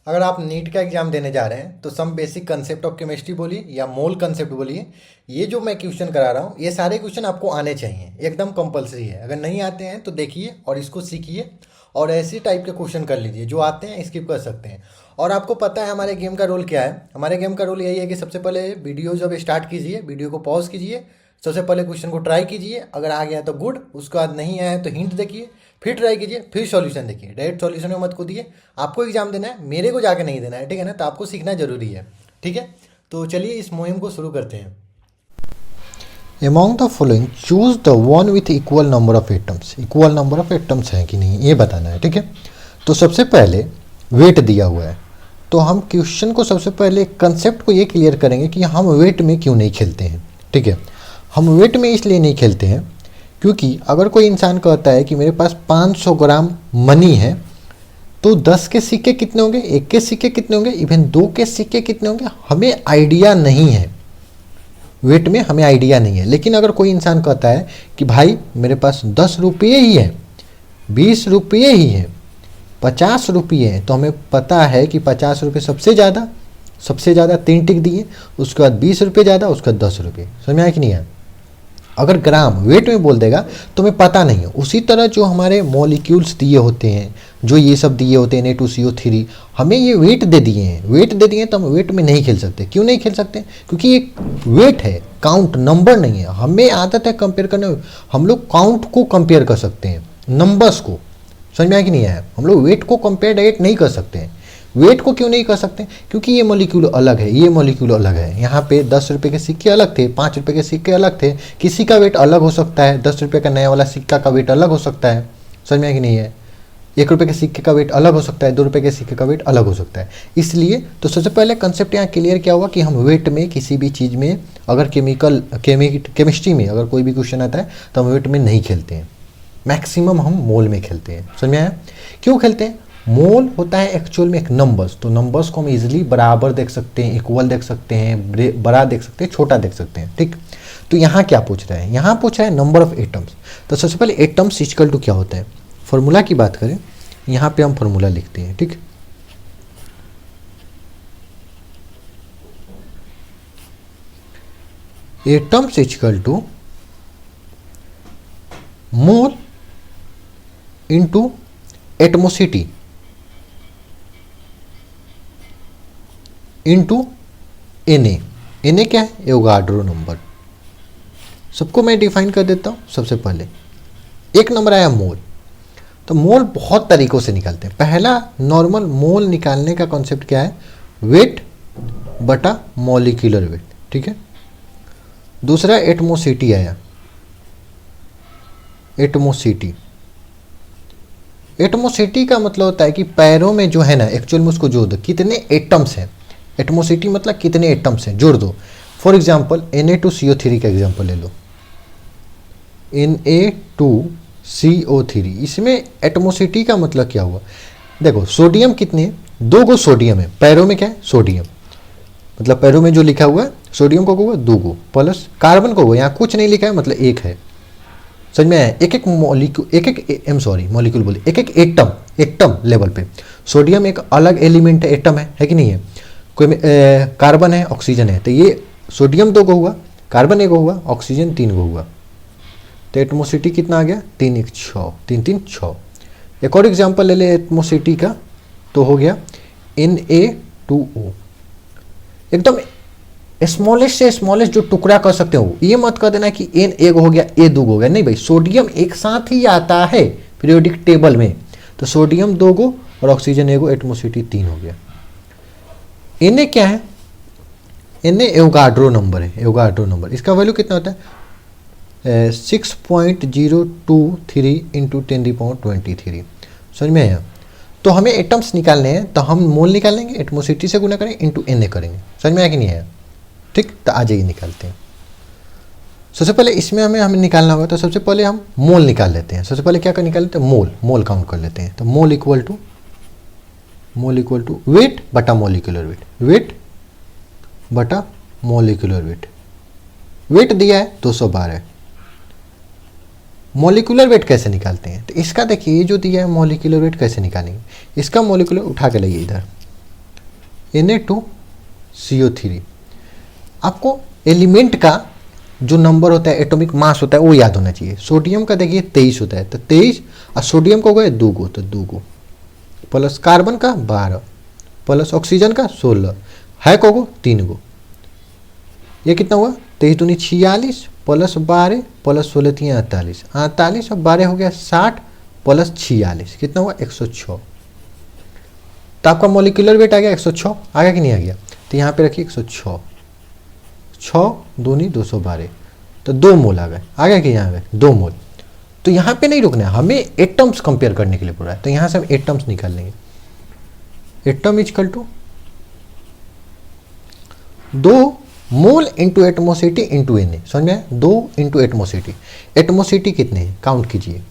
अगर आप नीट का एग्जाम देने जा रहे हैं तो some basic concept of chemistry बोलिए या मोल कंसेप्ट बोलिए, ये जो मैं क्वेश्चन करा रहा हूँ ये सारे क्वेश्चन आपको आने चाहिए, एकदम कंपलसरी है। अगर नहीं आते हैं तो देखिए और इसको सीखिए और ऐसे टाइप के क्वेश्चन कर लीजिए, जो आते हैं स्किप कर सकते हैं। और आपको पता है हमारे गेम का रोल क्या है। हमारे गेम का रोल यही है कि सबसे पहले वीडियो जब स्टार्ट कीजिए, वीडियो को पॉज कीजिए, सबसे पहले क्वेश्चन को ट्राई कीजिए, अगर आ गया तो गुड, उसके बाद नहीं आया तो हिंट देखिए, फिर ट्राई कीजिए, फिर सॉल्यूशन देखिए। डायरेक्ट सॉल्यूशन में मत कूदिए, आपको एग्जाम देना है, मेरे को जाके नहीं देना है, ठीक है ना। तो आपको सीखना जरूरी है, ठीक है। तो चलिए इस मुहिम को शुरू करते हैं। Among the following choose the one with equal number of atoms। Equal number of atoms हैं कि नहीं ये बताना है, ठीक है। तो सबसे पहले वेट दिया हुआ है, तो हम क्वेश्चन को सबसे पहले कंसेप्ट को ये क्लियर करेंगे कि हम वेट में क्यों नहीं खेलते हैं, ठीक है। हम वेट में इसलिए नहीं खेलते हैं क्योंकि अगर कोई इंसान कहता है कि मेरे पास 500 ग्राम मनी है, तो 10 के सिक्के कितने होंगे, 1 के सिक्के कितने होंगे, इवन 2 के सिक्के कितने होंगे, हमें आइडिया नहीं है। वेट में हमें आइडिया नहीं है। लेकिन अगर कोई इंसान कहता है कि भाई मेरे पास 10 रुपये ही है, 20 रुपये ही है, 50 रुपये है, तो हमें पता है कि 50 रुपये सबसे ज़्यादा 3 टिक दिए, उसके बाद 20 रुपये ज़्यादा, उसके बाद 10 रुपये। समझ में आया कि नहीं है। अगर ग्राम वेट में बोल देगा तो हमें पता नहीं है। उसी तरह जो हमारे मॉलिक्यूल्स दिए होते हैं, जो ये सब दिए होते हैं Na2CO3, हमें ये वेट दे दिए हैं, वेट दे दिए तो हम वेट में नहीं खेल सकते। क्यों नहीं खेल सकते? क्योंकि ये वेट है, काउंट नंबर नहीं है। हमें आदत है कंपेयर करने, हम लोग काउंट को कंपेयर कर सकते हैं, नंबर्स को। समझ में आया कि नहीं आया। हम लोग वेट को कंपेयर डायरेक्ट नहीं कर सकते हैं। वेट को क्यों नहीं कर सकते? क्योंकि ये मॉलिक्यूल अलग है, ये मॉलिक्यूल अलग है। यहाँ पे 10 रुपये के सिक्के अलग थे, 5 रुपये के सिक्के अलग थे, किसी का वेट अलग हो सकता है। 10 रुपये का नया वाला सिक्का का वेट अलग हो सकता है। समझ में आया कि नहीं है। 1 रुपये के सिक्के का वेट अलग हो सकता है, 2 रुपये के सिक्के का वेट अलग हो सकता है। इसलिए तो सबसे पहले कंसेप्ट यहाँ क्लियर क्या हुआ कि हम वेट में किसी भी चीज़ में, अगर केमिस्ट्री में अगर कोई भी क्वेश्चन आता है तो हम वेट में नहीं खेलते हैं। मैक्सिमम हम मोल में खेलते हैं। समझ में आया। क्यों खेलते हैं? मोल होता है एक्चुअल में एक नंबर्स, तो नंबर्स को हम इजीली बराबर देख सकते हैं, इक्वल देख सकते हैं, बड़ा देख सकते हैं, छोटा देख सकते हैं, ठीक। तो यहाँ क्या पूछ रहा है? यहाँ पूछ रहा है नंबर ऑफ एटम्स। तो सबसे पहले एटम्स इक्वल टू क्या होता है, फॉर्मूला की बात करें, यहाँ पे हम फॉर्मूला लिखते हैं, ठीक। Atoms equal to mole into atomicity into Na क्या है? Avogadro number. सबको मैं डिफाइन कर देता हूँ। सबसे पहले एक नंबर आया मोल, तो मोल बहुत तरीकों से निकालते हैं। पहला नॉर्मल मोल निकालने का कॉन्सेप्ट क्या है? वेट बटा मॉलिक्यूलर वेट, ठीक है। दूसरा एटमोसिटी आया, एटमोसिटी का मतलब होता है कि पैरों में जो है ना, एक्चुअल में उसको जोड़ दो, कितने एटम्स हैं। एटमोसिटी मतलब कितने एटम्स हैं, जोड़ दो। फॉर एग्जाम्पल Na2CO3 का एग्जाम्पल ले लो, Na2CO3, इसमें एटमोसिटी का मतलब क्या हुआ? देखो सोडियम कितने हैं? 2 गो सोडियम है पैरों में। क्या है? सोडियम, मतलब पैरों में जो लिखा हुआ है सोडियम को होगा 2 गो, प्लस कार्बन को होगा, यहाँ कुछ नहीं लिखा है मतलब 1 है। समझ में आया। एक मॉलिक्यूल बोले, एक एटम लेवल पे सोडियम एक अलग एलिमेंट है, एटम है कि नहीं है। कोई कार्बन है, ऑक्सीजन है, तो ये सोडियम 2 को हुआ, कार्बन 1 को हुआ, ऑक्सीजन 3 को हुआ। तो एटमोसिटी कितना आ गया? 3 1 6, 3 3 6। एक और एग्जांपल ले ले एटमोसिटी का, तो हो गया Na2O। एकदम स्मॉलेस्ट से स्मॉलेस्ट जो टुकड़ा कर सकते हो, ये मत कर देना कि N 1 हो गया, A 2 हो गया। नहीं भाई, सोडियम एक साथ ही आता है पीरियोडिक टेबल में, तो सोडियम 2 गो और ऑक्सीजन 1 गो, एटमोसिटी 3 हो गया। Na क्या है? Na एवोगाड्रो नंबर है, एवोगाड्रो नंबर। इसका वैल्यू कितना होता है? 6.023 इंटू 10⁻23। समझ में आया। तो हमें एटम्स निकालने हैं, तो हम मोल निकालेंगे, एटमोसिटी से गुना करेंगे, इंटू Na करेंगे। समझ में आया कि नहीं आया? ठीक, तो आ जाइए निकालते हैं। सबसे पहले इसमें हमें निकालना होगा, तो सबसे पहले हम मोल निकाल लेते हैं। सबसे पहले क्या कर निकाल लेते हैं? मोल काउंट कर लेते हैं। तो मोल इक्वल टू वेट बटा मॉलिक्यूलर वेट, वेट बटा मॉलिक्यूलर वेट। वेट दिया है 212। मॉलिक्यूलर वेट कैसे निकालते हैं? तो इसका देखिए, ये जो दिया है मॉलिक्यूलर वेट कैसे निकालेंगे। इसका मॉलिक्यूलर उठा के लाइए इधर, Na2CO3। आपको एलिमेंट का जो नंबर होता है, एटॉमिक मास होता है, वो याद होना चाहिए। सोडियम का देखिए 23 होता है, तो 23 और सोडियम का हो गया 2 गो, तो 2 गो प्लस कार्बन का 12 प्लस ऑक्सीजन का 16 है को गो 3 गो। ये कितना हुआ 23 दूनी 46 प्लस 12 प्लस 16 3 48, 48 और 12 हो गया 60 प्लस 46 कितना हुआ 106। तो आपका मोलिकुलर वेट आ गया 106, आ गया कि नहीं आ गया? तो यहाँ पे रखिए 106, 6 दूनी 212, तो 2 मोल आ गया कि यहाँ आ गए 2 मोल। तो यहाँ पे नहीं रुकना है, हमें एटम्स कंपेयर करने के लिए पूरा है, तो यहाँ से हम एटम्स निकाल लेंगे। Atom equal to 2 mole into atomicity into Na, समझ में आया? 2 इंटू एटमोसिटी। एटमोसिटी कितने हैं काउंट कीजिए।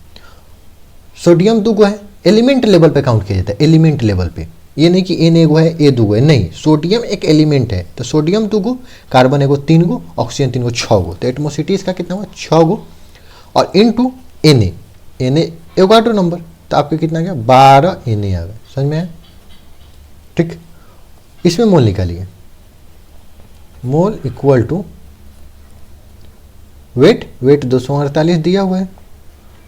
सोडियम 2 गो है, एलिमेंट लेवल पे काउंट किया जाता है, एलिमेंट लेवल पे, ये नहीं कि एन एगो है ए 2 गो है, नहीं, सोडियम एक एलिमेंट है, तो सोडियम 2 गो, कार्बन एगो 3 गो, ऑक्सीजन 3 गो, 6 गो, तो एटमोसिटी इसका कितना हुआ 6 गो, और into Na, Na Avogadro number, तो आपके कितना गया 12 Na आ गया, समझ में आया? ठीक, इसमें मोल निकालिए। Mole equal to weight, weight 248 दिया हुआ है,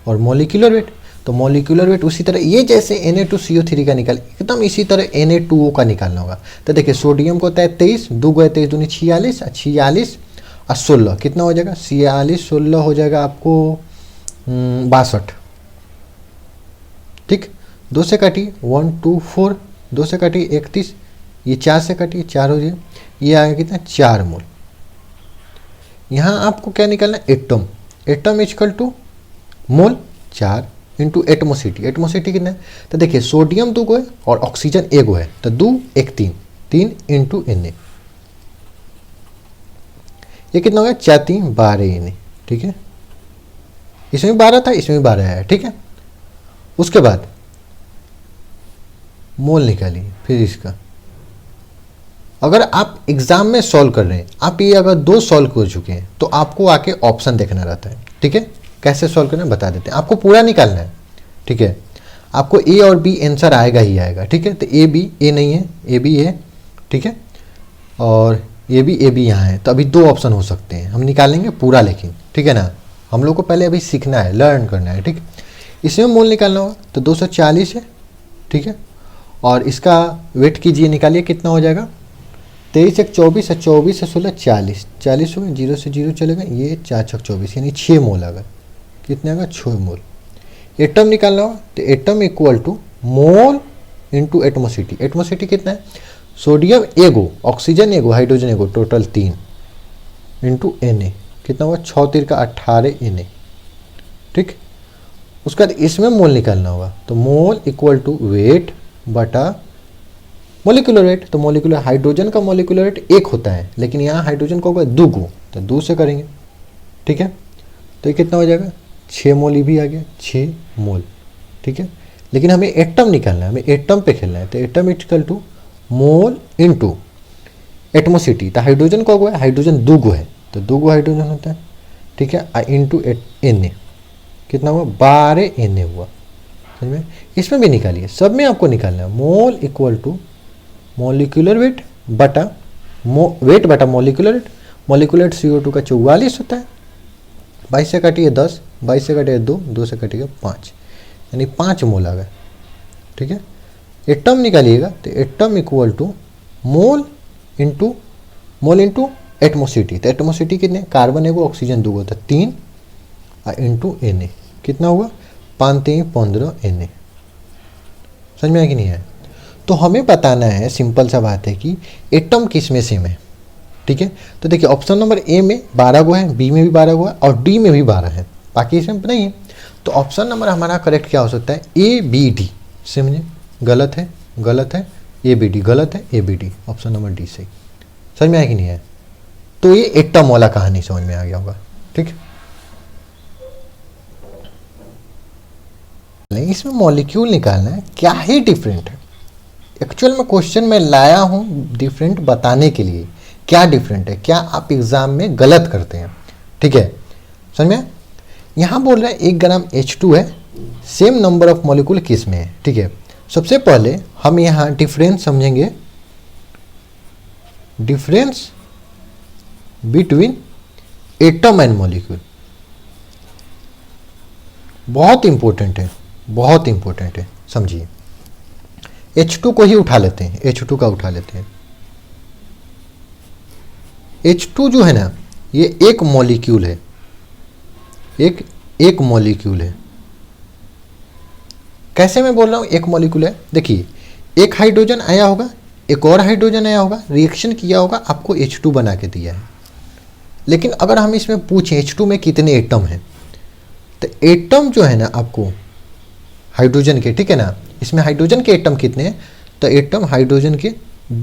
और मोलिकुलर वेट, तो मोलिकुलर वेट उसी तरह ये जैसे Na2CO3 का निकाल, एकदम इसी तरह Na2O का निकालना होगा। तो देखिए सोडियम को होता है 23, 2 गो है 23 दूनी 46, 46 और 16 कितना हो जाएगा 46 16 हो जाएगा आपको 62। ठीक, 2 से काटिए 1 2 4, 2 से काटिए 31, ये 4 से काटिए 4 हो जाए, ये आ गया कितना 4 मोल। यहाँ आपको क्या निकालना है atom, atom equal to mole 4 into atomicity, atomicity कितना है? तो देखिए सोडियम 2 गो है और ऑक्सीजन 1 गो है, तो 2 1 3, 3 इंटू Na, ये कितना हो गया 4 3 12 Na। ठीक है, इसमें 12 था, इसमें 12 है, ठीक है। उसके बाद मोल निकालिए फिर इसका। अगर आप एग्जाम में सॉल्व कर रहे हैं, आप ये अगर 2 सॉल्व कर चुके हैं, तो आपको आके ऑप्शन देखना रहता है, ठीक है। कैसे सॉल्व करना है बता देते हैं, आपको पूरा निकालना है, ठीक है। आपको ए और बी आंसर आएगा ही आएगा, ठीक है। तो ए बी, ए नहीं है, ए बी है, ठीक है, और ए बी यहाँ है, तो अभी 2 ऑप्शन हो सकते हैं, हम निकालेंगे पूरा लेकिन, ठीक है ना। हम लोग को पहले अभी सीखना है, लर्न करना है, ठीक। इसमें मोल निकालना होगा, तो 240 है, ठीक है, और इसका वेट कीजिए, निकालिए कितना हो जाएगा 23 1 24 है, 24 से 16 40, 40 हो गए, 0 से 0 चलेगा, ये 4 6 24 यानी 6 मोल आ गए, कितने आ गए 6 मोल। एटम निकालना हो तो atom equal to mole into atomicity, atomicity कितना है सोडियम एगो, ऑक्सीजन एगो, हाइड्रोजन एगो, टोटल 3 इंटू Na, कितना हुआ 6 3 का 18 Na। ठीक, उसके बाद इसमें मोल निकालना होगा, तो मोल इक्वल टू वेट बटा मोलिकुलर वेट, तो मोलिकुलर हाइड्रोजन का मोलिकुलर वेट 1 होता है, लेकिन यहाँ हाइड्रोजन का होगा 2 गो, तो 2 से करेंगे, ठीक है। तो ये कितना हो जाएगा 6 मोल, ये भी आ गया 6 मोल, ठीक है। लेकिन हमें एटम निकालना है, हमें एटम पे खेलना है, तो atom equal to mole into atomicity, तो हाइड्रोजन का होगा, हाइड्रोजन 2 गो है, तो 2 गो हाइड्रोजन होता है, ठीक है, इंटू Na, कितना हुआ 12 Na हुआ, समझ में। इसमें भी निकालिए, सब में आपको निकालना है, mole equal to molecular weight बटा वेट बटा molecular weight, molecular weight CO2 का 44 होता है, 22 से काटिए 10, 22 से काटिए 2, 2 से काटिए 5, यानी 5 मोल आ गए, ठीक है। एटम निकालिएगा, तो atom equal to mole into atomicity, तो एटमोसिटी कितने कार्बन है वो, ऑक्सीजन 2 होता है 3 इंटू Na, कितना हुआ 5 3 15 Na। समझ में आया कि नहीं है? तो हमें बताना है, सिंपल सा बात है कि एटम किस में सेम है, ठीक है। तो देखिए ऑप्शन नंबर ए में 12 गो है, बी में भी 12 गो है, और डी में भी 12 है, बाकी इसमें नहीं है। तो ऑप्शन नंबर हमारा करेक्ट क्या हो सकता है ABD, समझे, गलत है, गलत है, ABD गलत है, ABD ऑप्शन नंबर डी सही। समझ में आया कि नहीं है? तो ये एटम वाला कहानी समझ में आ गया होगा, ठीक। इसमें मॉलिक्यूल निकालना है, क्या ही डिफरेंट है। एक्चुअल में क्वेश्चन में लाया हूं डिफरेंट बताने के लिए, क्या डिफरेंट है, क्या आप एग्जाम में गलत करते हैं, ठीक है। समझ में? यहां बोल रहा है 1 ग्राम H2 है, सेम नंबर ऑफ मॉलिक्यूल किस में है, ठीक है। सबसे पहले हम यहाँ डिफरेंस समझेंगे difference between atom and molecule. बहुत इंपॉर्टेंट है, बहुत इंपॉर्टेंट है, समझिए। H2 को ही उठा लेते हैं, H2 का उठा लेते हैं। H2 जो है ना, ये एक मॉलिक्यूल है, एक मॉलिक्यूल है। कैसे मैं बोल रहा हूं एक मॉलिक्यूल है? देखिए, एक हाइड्रोजन आया होगा, एक और हाइड्रोजन आया होगा, रिएक्शन किया होगा, आपको H2 बना के दिया है। लेकिन अगर हम इसमें पूछें H2 में कितने एटम हैं, तो एटम जो है ना आपको हाइड्रोजन के, ठीक है ना, इसमें हाइड्रोजन के एटम कितने हैं? तो एटम हाइड्रोजन के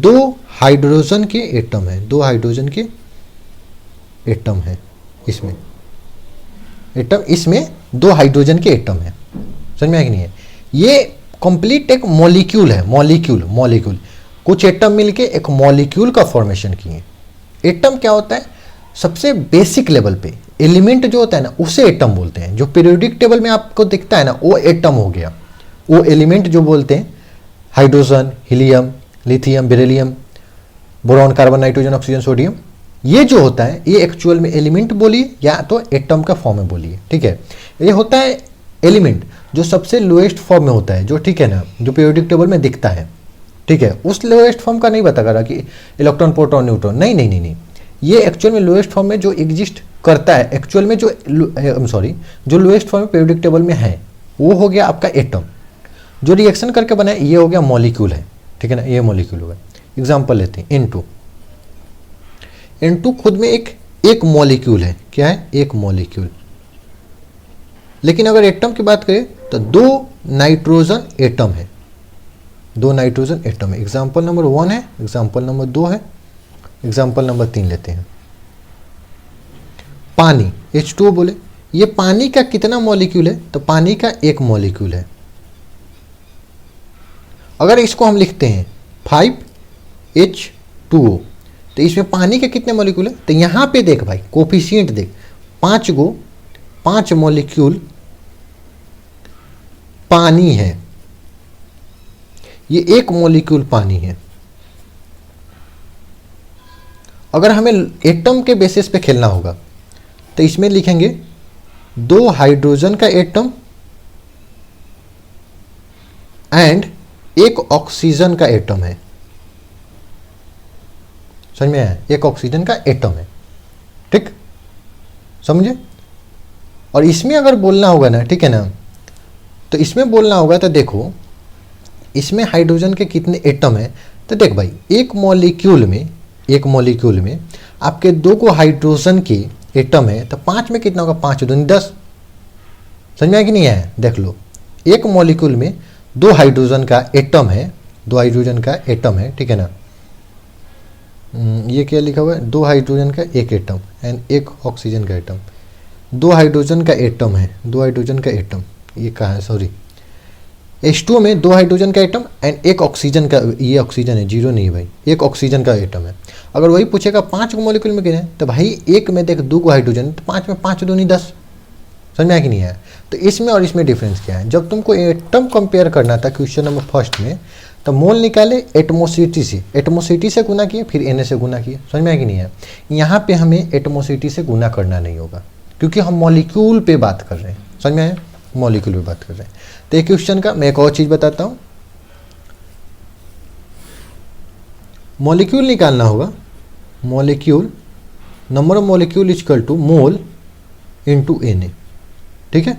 2 हाइड्रोजन के एटम है, 2 हाइड्रोजन के एटम है इसमें, एटम इसमें 2 हाइड्रोजन के एटम है। समझ में आया कि नहीं है? ये कंप्लीट एक मॉलिक्यूल है, मॉलिक्यूल कुछ एटम मिलके एक मॉलिक्यूल का फॉर्मेशन किए। एटम क्या होता है? सबसे बेसिक लेवल पे एलिमेंट जो होता है ना, उसे एटम बोलते हैं। जो पीरियोडिक टेबल में आपको दिखता है ना, वो एटम हो गया। वो एलिमेंट जो बोलते हैं, hydrogen, helium, lithium, beryllium, boron, carbon, nitrogen, oxygen, sodium, ये जो होता है ये एक्चुअल में एलिमेंट बोलिए या तो एटम का फॉर्म में बोलिए, ठीक है। ये होता है एलिमेंट जो सबसे लोएस्ट फॉर्म में होता है, जो, ठीक है ना, जो पीरियोडिक टेबल में दिखता है, ठीक है। उस लोएस्ट फॉर्म का नहीं बता रहा कि इलेक्ट्रॉन, प्रोटॉन, न्यूट्रॉन, नहीं नहीं नहीं नहीं, ये एक्चुअल में लोएस्ट फॉर्म में जो एग्जिस्ट करता है, एक्चुअल में जो जो लोएस्ट फॉर्म में पीरियोडिक टेबल में है, वो हो गया आपका एटम। जो रिएक्शन करके बना है, ये हो गया मॉलिक्यूल है, ठीक है ना, ये मॉलिक्यूल हो गया। एग्जाम्पल लेते हैं N2। N2 खुद में एक मॉलिक्यूल है। क्या है? एक मॉलिक्यूल। लेकिन अगर एटम की बात करें तो 2 नाइट्रोजन एटम है, 2 नाइट्रोजन एटम है। एग्जाम्पल नंबर 1 है, एग्जाम्पल नंबर 2 है, एग्जाम्पल नंबर 3 लेते हैं। पानी, H2O बोले, ये पानी का कितना मॉलिक्यूल है? तो पानी का एक मॉलिक्यूल है। अगर इसको हम लिखते हैं 5H2O, तो इसमें पानी के कितने मॉलिक्यूल है? तो यहां पे देख भाई, कोफिशिएंट देख, 5 मॉलिक्यूल पानी है, ये एक मॉलिक्यूल पानी है। अगर हमें एटम के बेसिस पे खेलना होगा तो इसमें लिखेंगे 2 हाइड्रोजन का एटम एंड एक ऑक्सीजन का एटम है। समझ में आया? एक ऑक्सीजन का एटम है, ठीक, समझे। और इसमें अगर बोलना होगा ना, ठीक है ना, तो इसमें बोलना होगा तो देखो, इसमें हाइड्रोजन के कितने एटम है? तो देख भाई, एक मॉलिक्यूल में आपके 2 को हाइड्रोजन के एटम है, तो 5 में कितना होगा? 5 दूनी 10। समझ में आया कि नहीं आया? देख लो, एक मॉलिक्यूल में 2 हाइड्रोजन का एटम है, 2 हाइड्रोजन का एटम है, ठीक है ना। ये क्या लिखा हुआ है? 2 हाइड्रोजन का एक एटम एंड एक ऑक्सीजन का एटम। 2 हाइड्रोजन का एटम है, 2 हाइड्रोजन का एटम, ये कहाँ है? सॉरी, H2O में 2 हाइड्रोजन का एटम एंड एक ऑक्सीजन का, ये ऑक्सीजन है, 0 नहीं भाई, एक ऑक्सीजन का एटम है। अगर वही पूछेगा 5 को मॉलिक्यूल में कितने, तो भाई एक में देख 2 को हाइड्रोजन, तो 5 में 5 दूनी 10। समझ में आया कि नहीं आया? तो इसमें और इसमें डिफरेंस क्या है? जब तुमको एटम कंपेयर करना था क्वेश्चन नंबर फर्स्ट में, तो मोल निकाले एटमोसिटी से गुना किए, फिर Na से गुना किए। समझ में आया कि नहीं आया? यहाँ पे हमें एटमोसिटी से गुना करना नहीं होगा, क्योंकि हम मॉलिक्यूल पे बात कर रहे हैं। समझ में आया? मॉलिक्यूल पे बात कर रहे हैं। तो एक क्वेश्चन का मैं एक और चीज बताता हूं, मॉलिक्यूल निकालना होगा, molecule, number of molecule is equal to mole into Na, ठीक है।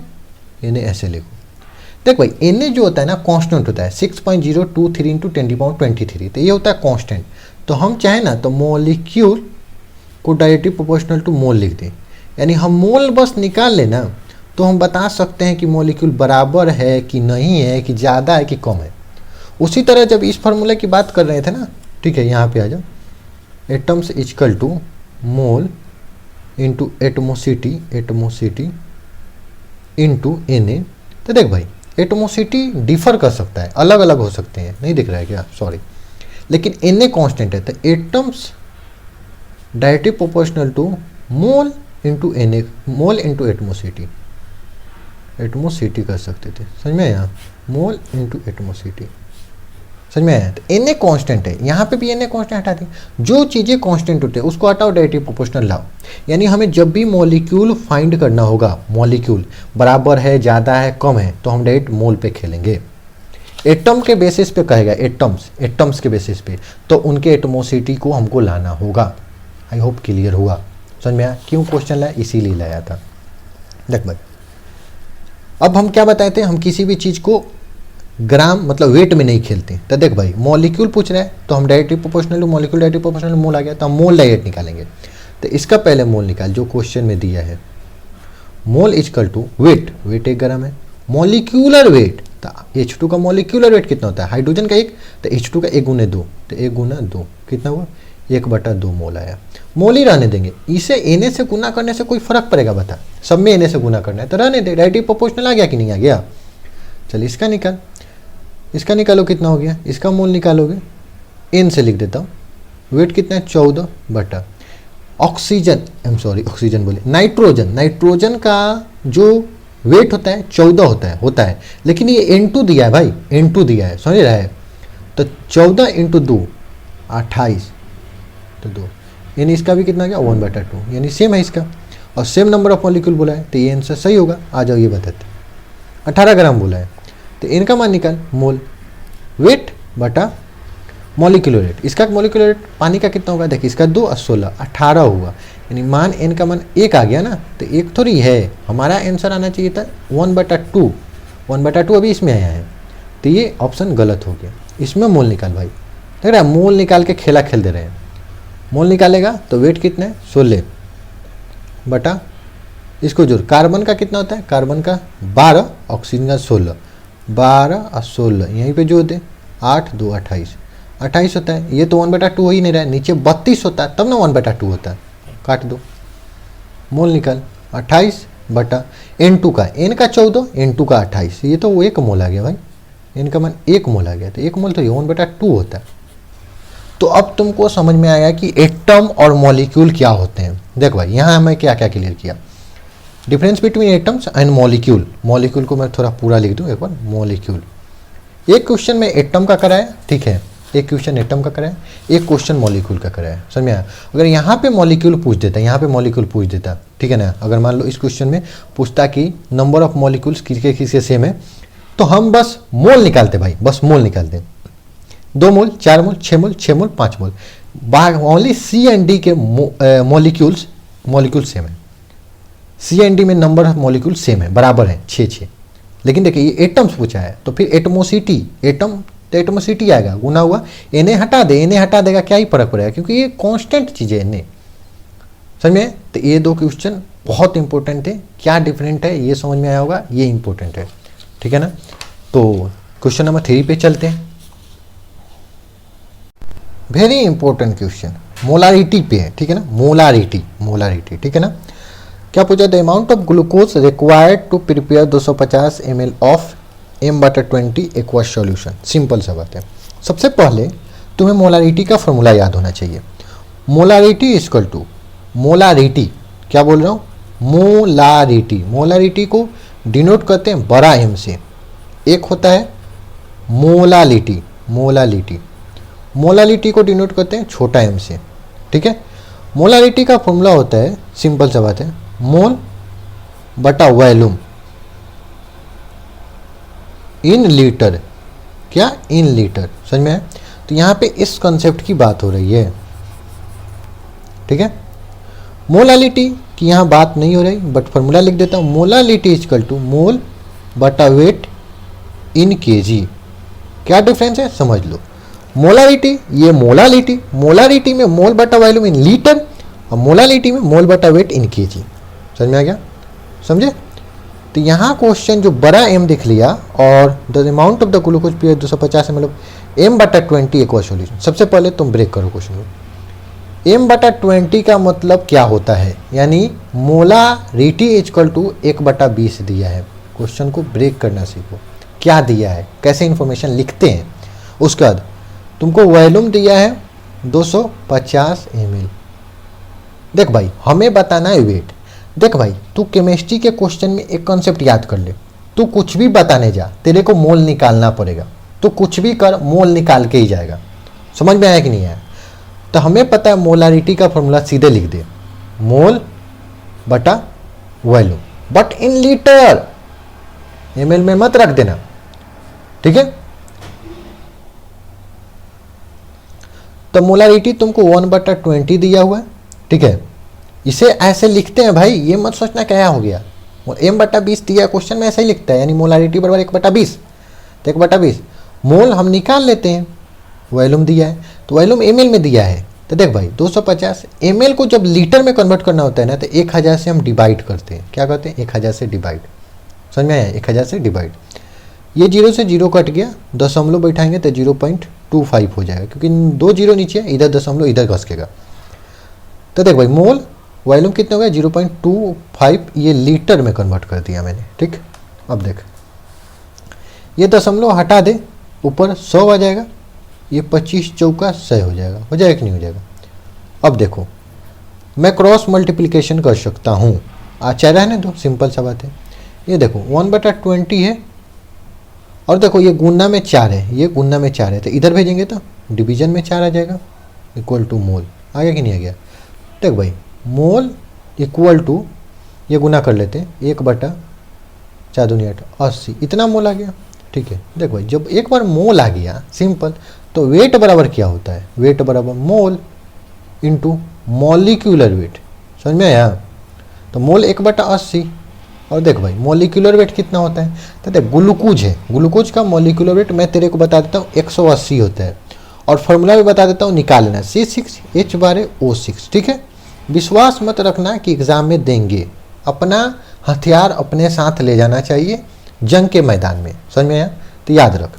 Na ऐसे लिखो। देख भाई, Na जो होता है ना, कांस्टेंट होता है, 6.023 इंटू 10⁻23, तो ये होता है कांस्टेंट। तो हम चाहे ना तो मॉलिक्यूल को डायरेक्टली प्रोपोर्शनल टू मोल लिख दें, यानी हम मोल बस निकाल लेना, तो हम बता सकते हैं कि मॉलिक्यूल बराबर है कि नहीं है, कि ज़्यादा है कि कम है। उसी तरह जब इस फार्मूले की बात कर रहे थे ना, ठीक है, यहाँ पे आ जाओ, atoms equal to mole into atomicity into Na। तो देख भाई, एटमोसिटी डिफर कर सकता है, अलग अलग हो सकते हैं, नहीं दिख रहा है क्या? सॉरी, लेकिन Na कांस्टेंट है, तो atoms directly proportional to mole into Na, mole into atomicity कर सकते थे। समझ में आया? Mole into atomicity. समझ में आया? तो Na कांस्टेंट है, यहाँ पे भी Na कांस्टेंट हटा दें। जो चीज़ें कांस्टेंट होते हैं उसको हटाओ, डायरेक्टली प्रोपोर्शनल लाओ। यानी हमें जब भी मॉलिक्यूल फाइंड करना होगा, मॉलिक्यूल बराबर है, ज़्यादा है, कम है, तो हम डायरेक्ट मोल पे खेलेंगे। एटम के बेसिस पे कहेगा, एटम्स के बेसिस पे, तो उनके एटमोसिटी को हमको लाना होगा। आई होप क्लियर हुआ, समझ में आया क्यों क्वेश्चन लाया, इसीलिए लाया था। देख भाई, अब हम क्या बताए थे, हम किसी भी चीज़ को ग्राम मतलब वेट में नहीं खेलते। तो देख भाई, मॉलिक्यूल पूछ रहा है तो हम directly proportional, molecule directly proportional, mole आ गया तो हम मोल डायरेक्ट निकालेंगे। तो इसका पहले मोल निकाल जो क्वेश्चन में दिया है। मोल इजकल टू वेट, वेट 1 ग्राम है। मॉलिक्यूलर वेट, तो H2 का मॉलिक्यूलर वेट कितना होता है, हाइड्रोजन का 1, तो H2 का 1 गुने 2, तो 1 गुना 2 कितना हुआ, 1/2 मोल आया। मोल ही रहने देंगे, इसे Na से गुना करने से कोई फर्क पड़ेगा बता, सब में Na से गुना करना है तो रहने दे, डायरेक्टली प्रोपोर्शनल आ गया कि नहीं आ गया। चल इसका निकाल, इसका निकालो कितना हो गया, इसका मोल निकालोगे, N से लिख देता हूँ, वेट कितना है 14 बटा ऑक्सीजन, ऑक्सीजन बोले नाइट्रोजन, नाइट्रोजन का जो वेट होता है 14 होता है, लेकिन ये N2 दिया है भाई, N2 दिया है, समझ रहा है। तो 14 × 2 28, तो 2, यानी इसका भी कितना गया 1/2, यानी सेम है इसका, और सेम नंबर ऑफ मॉलिक्यूल बोला है, तो ये आंसर सही होगा। आ जाओ ये बताते, 18 ग्राम बोला है, तो इनका मान निकाल, मोल वेट बटा मॉलिक्यूलर रेट। इसका मॉलिक्यूलर रेट पानी का कितना होगा, देखिए इसका 2 और 16 18 हुआ, यानी मान n का मान 1 आ गया ना, तो 1 थोड़ी है, हमारा आंसर आना चाहिए था 1/2, 1/2 अभी इसमें आया है, तो ये ऑप्शन गलत हो गया। इसमें मोल निकाल भाई, देख रहा है मोल निकाल के खेला खेल दे रहे हैं। मोल निकालेगा तो वेट कितना है 16 बटा, इसको जोड़, कार्बन का कितना होता है, कार्बन का 12, ऑक्सीजन का 16, 12 और 16 यहीं पे जोड़ दे, 8 2 28 होता है। ये तो 1/2 हो ही नहीं रहा है, नीचे 32 होता है तब ना 1/2 होता है, काट दो। मोल निकाल 28 बटा N2 का, N का 14, N2 का 28, ये तो वो 1 मोल आ गया भाई, N का मान 1 मोल आ गया, तो 1 मोल तो ये 1/2 होता है। तो अब तुमको समझ में आया कि एटम और मॉलिक्यूल क्या होते हैं। देख भाई, यहाँ हमें क्या क्या क्लियर किया, difference between atoms and molecule. Molecule को मैं थोड़ा पूरा लिख दूँ एक बार, मॉलिक्यूल। एक क्वेश्चन में एटम का कराया, ठीक है, एक क्वेश्चन एटम का कराया, एक क्वेश्चन मॉलिक्यूल का कराया, समझ में आया। अगर यहाँ पे मॉलिक्यूल पूछ देता, यहाँ पे मॉलिक्यूल पूछ देता, ठीक है ना, अगर मान लो इस क्वेश्चन में पूछता कि नंबर ऑफ मॉलिक्यूल्स किसके किसके सेम है, तो हम बस मोल निकालते भाई, बस मोल निकालते, 2 मोल 4 मोल 6 मोल 6 मोल 5 मोल, ओनली C एंड D के मॉलिक्यूल सेम है, C एंड D में नंबर ऑफ मॉलिक्यूल सेम है, बराबर है 6 लेकिन देखिए ये एटम्स पूछा है, तो फिर एटमोसिटी, एटम तो एटमोसिटी आएगा, गुना हुआ, Na हटा दे, Na हटा देगा, क्या ही फर्क पड़ेगा, क्योंकि ये कांस्टेंट चीज़ है Na, समझ में। तो ये 2 क्वेश्चन बहुत इंपॉर्टेंट थे, क्या डिफरेंट है ये समझ में आया होगा, ये इंपॉर्टेंट है, ठीक है ना। तो क्वेश्चन नंबर 3 पे चलते हैं, वेरी इंपॉर्टेंट क्वेश्चन, मोलारिटी पे है, ठीक है ना, मोलारिटी, ठीक है ना। क्या पूछा, the amount of glucose required to prepare 250 ml of M/20 aqua solution. Simple सा बात है, सबसे पहले तुम्हें मोलारिटी का फॉर्मूला याद होना चाहिए। मोलारिटी इक्वल टू, मोलारिटी क्या बोल रहा हूँ, मोलारिटी को डिनोट करते हैं बड़ा M से, एक होता है मोलालिटी को डिनोट करते हैं छोटा m से, ठीक है। मोलारिटी का फॉर्मूला होता है, सिंपल सा बात है, मोल बटा वॉल्यूम इन लीटर, क्या इन लीटर, समझ में आया। तो यहाँ पे इस कॉन्सेप्ट की बात हो रही है, ठीक है। मोलालिटी की यहाँ बात नहीं हो रही, बट फॉर्मूला लिख देता हूँ, मोलालिटी इक्वल टू मोल बटा वेट इन केजी। क्या डिफरेंस है समझ लो, मोलारिटी, ये मोलारिटी में मोल बटा वॉल्यूम इन लीटर, और मोलालिटी में मोल बटा वेट इन केजी, समझ में आ गया, समझे। तो यहाँ क्वेश्चन जो बड़ा M दिख लिया, और the amount of the glucose period 250 ml M/20 aqua solution. सबसे पहले तुम ब्रेक करो क्वेश्चन को, M/20 का मतलब क्या होता है, यानी मोलारिटी इक्वल टू 1/20 दिया है। क्वेश्चन को ब्रेक करना सीखो, क्या दिया है, कैसे इंफॉर्मेशन लिखते हैं। उसके बाद तुमको वॉल्यूम दिया है 250 ml। देख भाई, हमें बताना है वेट। देख भाई, तू केमिस्ट्री के क्वेश्चन में एक कॉन्सेप्ट याद कर ले, तू कुछ भी बताने जा, तेरे को मोल निकालना पड़ेगा, तो कुछ भी कर मोल निकाल के ही जाएगा। समझ में आया कि नहीं आया? तो हमें पता है मोलारिटी का फॉर्मूला सीधे लिख दे, मोल बटा volume, but in litre, ml में मत रख देना, ठीक है। तो मोलारिटी तुमको 1/20 दिया हुआ है, ठीक है। इसे ऐसे लिखते हैं भाई, ये मत सोचना क्या हो गया, m/20 दिया क्वेश्चन में, ऐसे ही लिखता है, यानी मोलारिटी बराबर 1/20। तो 1/20 मोल हम निकाल लेते हैं, वॉल्यूम दिया है तो वॉल्यूम ml में दिया है। तो देख भाई 250 ml को जब लीटर में कन्वर्ट करना होता है ना, तो 1000 से हम डिवाइड करते हैं। क्या करते हैं? 1000 से डिवाइड। समझ में आया? 1000 से डिवाइड। ये 0 से 0 कट गया, दशमलव बैठाएंगे तो 0.25 हो जाएगा, क्योंकि 2 0 नीचे, इधर दशमलव इधर घसकेगा। तो देख भाई मोल वॉल्यूम कितने हो गया? 0.25, ये लीटर में कन्वर्ट कर दिया मैंने, ठीक। अब देख ये दशमलव हटा दे, ऊपर 100 आ जाएगा, ये 25 चौका 100 हो जाएगा। हो जाएगा कि नहीं हो जाएगा? अब देखो मैं क्रॉस मल्टीप्लिकेशन कर सकता हूँ, अच्छा रहने दो, सिंपल सा बात है। ये देखो 1/20 है, और देखो ये गुना में 4 है, ये गुना में 4 है, तो इधर भेजेंगे तो डिवीजन में 4 आ जाएगा, इक्वल टू मोल। आ गया कि नहीं आ गया? देख भाई मोल इक्वल टू, ये गुना कर लेते हैं, 1/4 दूनी 8, 80, इतना मोल आ गया, ठीक है। देख भाई जब एक बार मोल आ गया, सिंपल, तो वेट बराबर क्या होता है? वेट बराबर मोल इंटू मॉलिक्यूलर वेट। समझ में आया? तो मोल 1/80, और देख भाई मॉलिक्यूलर वेट कितना होता है? तो देख ग्लूकोज है, ग्लूकोज का मॉलिक्यूलर वेट मैं तेरे को बता देता हूँ 180 होता है, और फॉर्मूला भी बता देता हूँ, निकाल लेना, C6H12O6, ठीक है। विश्वास मत रखना कि एग्जाम में देंगे, अपना हथियार अपने साथ ले जाना चाहिए जंग के मैदान में। समझ में आया? तो याद रख,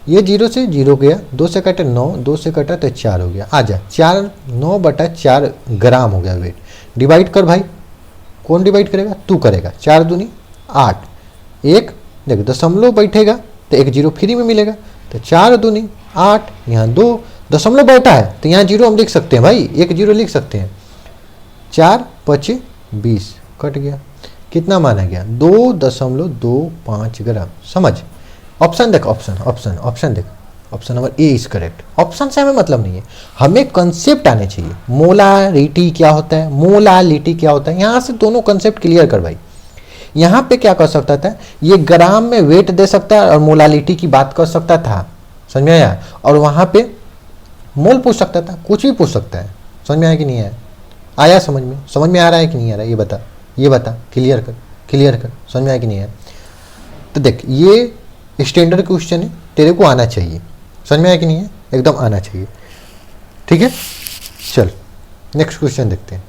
ये 0 से 0 गया, 2 से कटे 9, 2 से कटा तो 4 हो गया। आजा 4, 9/4 ग्राम हो गया वेट। डिवाइड कर भाई, कौन डिवाइड करेगा? तू करेगा। 4 दूनी 8, एक देख दशमलव बैठेगा तो 1 0 फ्री में मिलेगा, तो 4 दूनी 8, यहाँ 2 दशमलव बैठा है तो यहाँ 0 हम लिख सकते हैं भाई, 1 0 लिख सकते हैं। 4 5 20 कट गया, कितना माना गया? 2.25 ग्राम। समझ? ऑप्शन देख, ऑप्शन देख, option number A is correct. Option से हमें मतलब नहीं है, हमें कंसेप्ट आने चाहिए। मोलारिटी क्या होता है, मोलालिटी क्या होता है, यहाँ से दोनों कंसेप्ट क्लियर कर भाई। यहाँ पे क्या कर सकता था, ये ग्राम में वेट दे सकता है और मोलालिटी की बात कर सकता था। समझ में आया? और वहाँ पे मोल पूछ सकता था, कुछ भी पूछ सकता है। समझ में आया कि नहीं आया? आया समझ में? समझ में आ रहा है कि नहीं आ रहा है? ये बता, क्लियर कर। समझ में आया कि नहीं आया? तो देख ये स्टैंडर्ड क्वेश्चन है, तेरे को आना चाहिए। समझ में आया कि नहीं है? एकदम आना चाहिए, ठीक है। चल नेक्स्ट क्वेश्चन देखते हैं।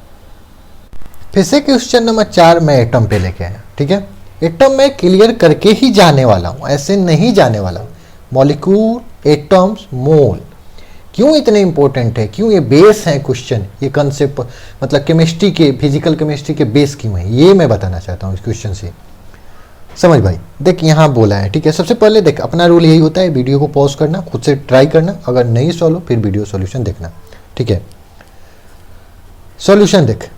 फिर से क्वेश्चन नंबर 4 मैं एटम पे लेके आया, ठीक है। एटम में क्लियर करके ही जाने वाला हूँ, ऐसे नहीं जाने वाला हूँ। मॉलिक्यूल, एटम्स, मोल क्यों इतने इंपॉर्टेंट है, क्यों ये बेस है क्वेश्चन, ये कंसेप्ट मतलब केमिस्ट्री के, फिजिकल केमिस्ट्री के बेस क्यों है, ये मैं बताना चाहता हूँ इस क्वेश्चन से। समझ भाई? देख यहाँ बोला है, ठीक है। सबसे पहले देख अपना रूल यही होता है, वीडियो को पॉज करना, खुद से ट्राई करना, अगर नहीं सॉल्व फिर वीडियो सॉल्यूशन देखना, ठीक है। सॉल्यूशन देख,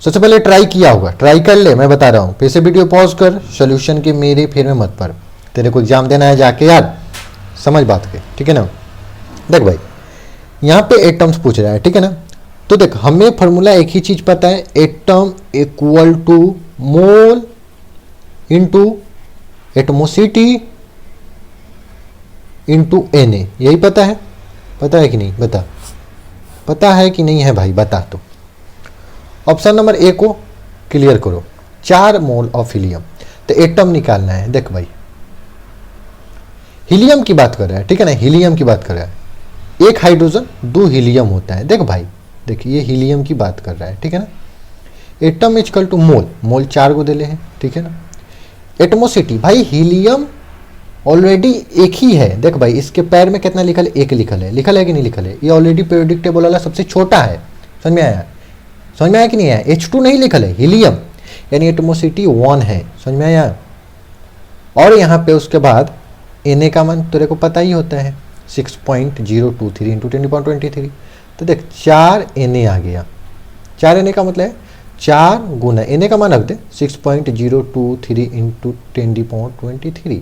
सबसे पहले ट्राई किया होगा, ट्राई कर ले, मैं बता रहा हूँ। फिर से वीडियो पॉज कर, सॉल्यूशन के मेरे फेर में मत पड़, तेरे को एग्जाम देना है जाके यार, समझ बात के, ठीक है ना। देख भाई यहाँ पे एटम्स पूछ रहा है, ठीक है ना। तो देख हमें फॉर्मूला एक ही चीज पता है, atom equal to mole into atomicity into Na, यही पता है कि नहीं? बता, पता है कि नहीं है भाई? बता। तो ऑप्शन नंबर ए को क्लियर करो, 4 मोल ऑफ हीलियम। तो एटम निकालना है। देख भाई हीलियम की बात कर रहा है, ठीक है ना, हीलियम की बात कर रहा है। 1 हाइड्रोजन 2 हीलियम होता है। देख भाई, देखिए ये हीलियम की बात कर रहा है, ठीक है ना। एटम इक्वल टू मोल 4 को दे ले हैं, ठीक है ना। एटमोसिटी, भाई हीलियम ऑलरेडी एक ही है। देख भाई इसके पैर में कितना लिखल है? 1 लिखल है कि नहीं लिखल है? ये ऑलरेडी पीरियोडिक टेबल वाला सबसे छोटा है। समझ में आया कि नहीं आया? H2 नहीं लिखल है, हीलियम, यानी एटमोसिटी 1 है। समझ में आया? और यहाँ पे उसके बाद Na का मान तेरे को पता ही होता है, 6.023 इंटू 10^23। तो देख 4 Na आ गया। 4 Na का मतलब है 4 गुना Na का मान रख दे, 6.023 इंटू 10^23।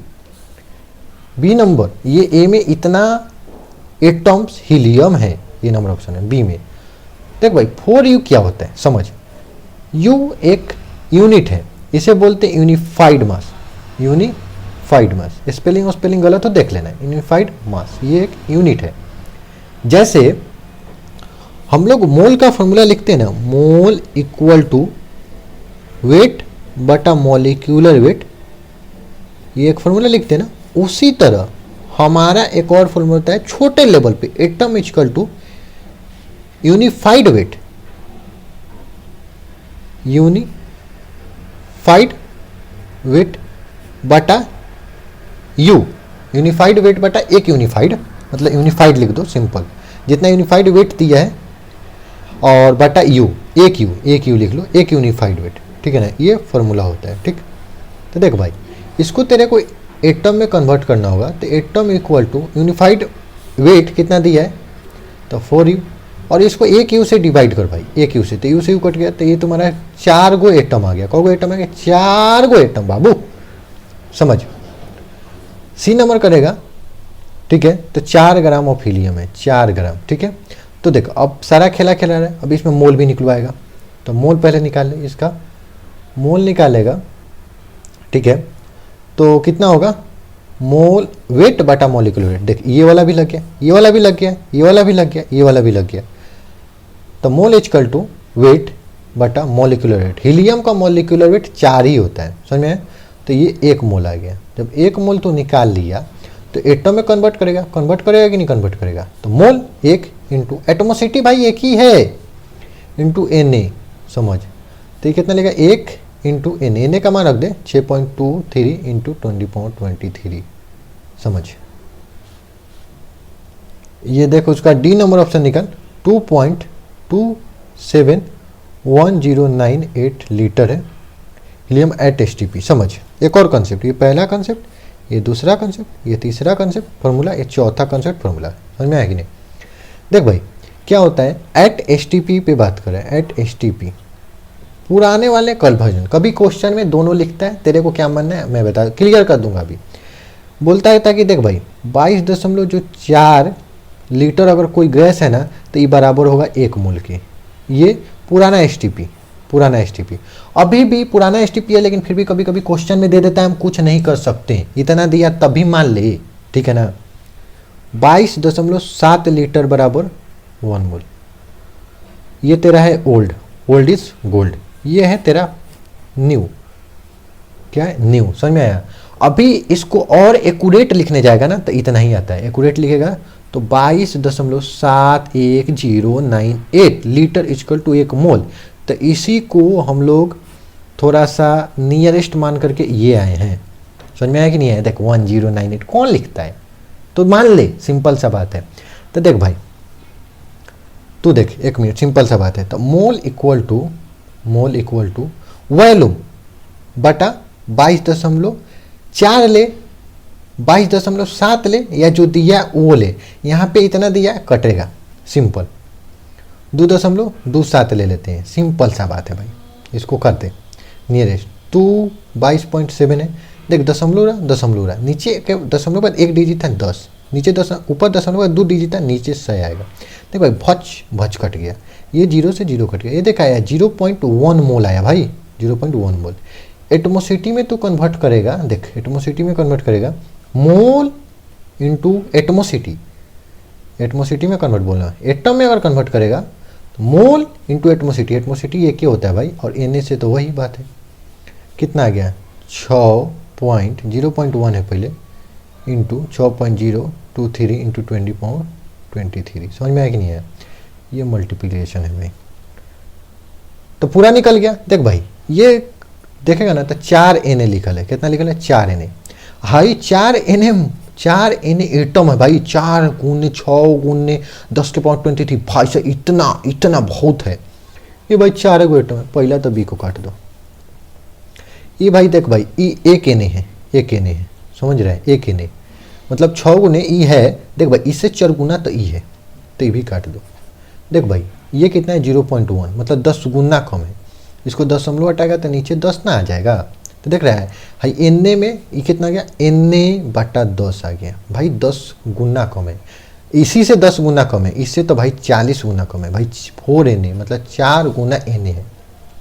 बी नंबर, ये ए में इतना एटम्स हीलियम है, ये नंबर ऑप्शन है बी में। देख भाई 4u क्या होता है समझ, u एक यूनिट है, इसे बोलते हैं यूनिफाइड मास। यूनिफाइड मास, स्पेलिंग और स्पेलिंग गलत हो देख लेना है। यूनिफाइड मास ये एक यूनिट है। जैसे हम लोग मोल का फॉर्मूला लिखते हैं ना, मोल इक्वल टू वेट बटा मॉलिक्यूलर वेट, ये एक फॉर्मूला लिखते हैं ना, उसी तरह हमारा एक और फॉर्मूला होता है छोटे लेवल पे, atom equal to unified weight, unified weight बटा यू। यूनिफाइड वेट बटा एक यूनिफाइड, मतलब यूनिफाइड लिख दो सिंपल, जितना यूनिफाइड वेट दिया है, और बटा यू, एक यू लिख लो, एक यूनिफाइड वेट, ठीक है ना, ये फॉर्मूला होता है। ठीक, तो देख भाई इसको तेरे को एटम में कन्वर्ट करना होगा, तो atom equal to unified weight कितना दिया है, तो 4u, और इसको एक यू से डिवाइड कर भाई, एक यू से, तो यू से यू कट गया, तो ये तुम्हारा 4 गो एटम आ गया। कौ गो एटम आ गया, 4 गो एटम बाबू, समझ। सी नंबर करेगा, ठीक है, तो 4 ग्राम ऑफ हीलियम है, 4 ग्राम, ठीक है। तो देखो अब सारा खेला खेला रहा है, अब इसमें मोल भी निकलवाएगा, तो मोल पहले निकाल ले, इसका मोल निकालेगा, ठीक है। तो कितना होगा, मोल वेट बटा मॉलिक्यूलर वेट, देख ये वाला भी लग गया, ये वाला भी लग गया, ये वाला भी लग गया, ये वाला भी लग गया, तो मोल इक्वल टू वेट बटा मॉलिक्यूलर वेट। हीलियम का मॉलिक्यूलर वेट 4 ही होता है, समझ में, तो ये 1 मोल आ गया। जब 1 मोल तो निकाल लिया, तो एटम में कन्वर्ट करेगा कि नहीं कन्वर्ट करेगा, तो मोल 1 इंटू एटमोसिटी भाई एक ही है, इंटू Na, समझ। तो ये कितना लेगा, 1 इंटू Na का मान रख दे 6.23 इंटू 20.23, समझ। ये देखो उसका डी नंबर ऑप्शन निकल 2.271098 लीटर है हीलियम एट एसटीपी, समझ। एक और कंसेप्ट, ये पहला कंसेप्ट, ये दूसरा कंसेप्ट, ये तीसरा कंसेप्ट फॉर्मूला, ये चौथा कंसेप्ट फॉर्मूला, समझ में आया कि नहीं। देख भाई क्या होता है, एट एसटीपी पे बात करें, एट एसटीपी पुराने वाले कन्वर्जन, कभी क्वेश्चन में दोनों लिखता है, तेरे को क्या मानना है मैं बता क्लियर कर दूंगा अभी। बोलता है ताकि देख भाई 22.4 लीटर अगर कोई गैस है ना, तो ये बराबर होगा 1 मोल के। ये पुराना एसटीपी, पुराना एसटीपी, अभी भी पुराना एसटीपी है, लेकिन फिर भी कभी कभी क्वेश्चन में दे देता है, हम कुछ नहीं कर सकते, इतना दिया तभी मान ले, ठीक है ना। 22.7 लीटर बराबर 1 मोल। ये तेरा है ओल्ड, ओल्ड इज गोल्ड, ये है तेरा न्यू, क्या है न्यू, समझ में आया। अभी इसको और एक्यूरेट लिखने जाएगा ना, तो इतना ही आता है, एक्यूरेट लिखेगा तो 22.71098 लीटर इक्वल टू 1 मोल। तो इसी को हम लोग थोड़ा सा नियरेस्ट मान करके ये आए हैं, समझ में आया कि नहीं आया। देख 1098 कौन लिखता है, तो मान ले, सिंपल सा बात है। तो देख भाई तू देख, एक मिनट, सिंपल सा बात है। तो मोल इक्वल टू वॉल्यूम बटा 22.4 ले, 22.7 ले, या जो दिया वो ले, यहाँ पे इतना दिया कटेगा, सिंपल 2.27 ले लेते हैं, सिंपल सा बात है भाई, इसको करते नियरेस्ट। 22.7 है, देख दशमलव रहा, नीचे के दशमलव बाद 1 डिजिट था 10, नीचे ऊपर दशमलव बाद 2 डिजिट था, नीचे 6 आएगा। देख भाई भच कट गया, ये 0 से 0 कट गया, ये देखा आया 0.1 मोल आया भाई, 0.1 मोल। एटमोसिटी में तो कन्वर्ट करेगा, देख एटमोसिटी में कन्वर्ट करेगा, मोल इंटू एटमोसिटी, एटमोसिटी में कन्वर्ट बोलना, एटम में अगर कन्वर्ट करेगा तो मोल इंटू एटमोसिटी, एटमोसिटी एक ही होता है भाई, और Na से तो वही बात है। कितना आ गया 0.1 है पहले, इंटू 6.023 इंटू 20.23, समझ में आया कि नहीं आया। ये मल्टीप्लिकेशन है भाई, तो पूरा निकल गया। देख भाई ये देखेगा ना, तो 4 Na लिखल है, कितना लिखल है 4 Na भाई, 4 Na एटम है भाई, 4 गुने 6 गुने 10⁻23 भाई साहब, इतना बहुत है ये भाई, 4 गो एटम है। पहला तो बी को काट दो। ये भाई देख भाई ई 1 Na है, 1 Na है, समझ रहा है, 1 Na मतलब 6 गुने ई है, देख भाई इससे 4 गुना तो ई है, तो ये भी काट दो। देख भाई ये कितना है 0.1, मतलब 10 गुना कम है, इसको दशमलव हटाएगा तो नीचे 10 ना आ जाएगा, तो देख रहा है भाई Na में ये कितना आ गया, Na/10 आ गया भाई, 10 गुना कम है, इसी से 10 गुना कम है, इससे तो भाई 40 गुना कम है भाई, 4Na मतलब 4 गुना Na है,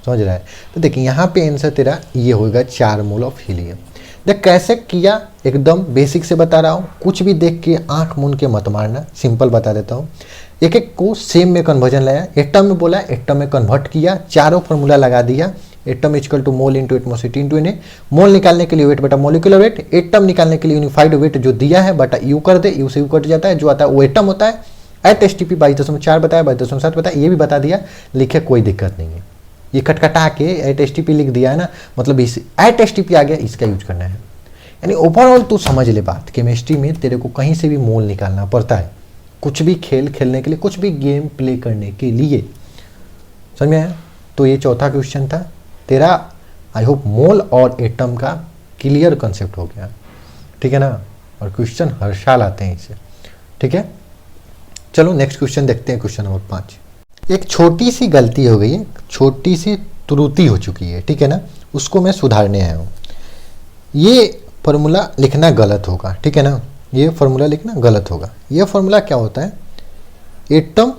समझ रहा है। तो देखिए यहाँ पे आंसर तेरा ये होगा 4 मोल ऑफ हीलियम। देख कैसे किया, एकदम बेसिक से बता रहा हूँ, कुछ भी देख के आंख मूंद के मत मारना, सिंपल बता देता हूँ। एक एक को सेम में कन्वर्जन लाया, एटम में बोला, एटम में कन्वर्ट किया, चारों फॉर्मूला लगा दिया, atom equal to mole into atmosphere into Na, मोल निकालने के लिए वेट बटा मोलिकुलर वेट, एटम निकालने के लिए यूनिफाइड वेट जो दिया है बटा यू कर दे, यू से यू कट जाता है, जो आता है वो एटम होता है। एट STP 22.4 बताया, 22.7 बताया, ये भी बता दिया, लिखे कोई दिक्कत नहीं है, ये कटकटा के एट STP लिख दिया है ना, मतलब इस एट STP आ गया, इसका यूज करना है। यानी ओवरऑल तू समझ ले बात, केमिस्ट्री में तेरे को कहीं से भी मोल निकालना पड़ता है, कुछ भी खेल खेलने के लिए, कुछ भी गेम प्ले करने के लिए, समझ में आया। तो ये चौथा क्वेश्चन था तेरा, आई होप मोल और एटम का क्लियर कंसेप्ट हो गया, ठीक है ना। और क्वेश्चन हर साल आते हैं इससे, ठीक है। चलो नेक्स्ट क्वेश्चन देखते हैं, क्वेश्चन नंबर 5। एक छोटी सी गलती हो गई है, छोटी सी त्रुटि हो चुकी है, ठीक है ना, उसको मैं सुधारने आया हूँ। ये फॉर्मूला लिखना गलत होगा, ठीक है ना, ये फॉर्मूला लिखना गलत होगा। ये फॉर्मूला क्या होता है, एटम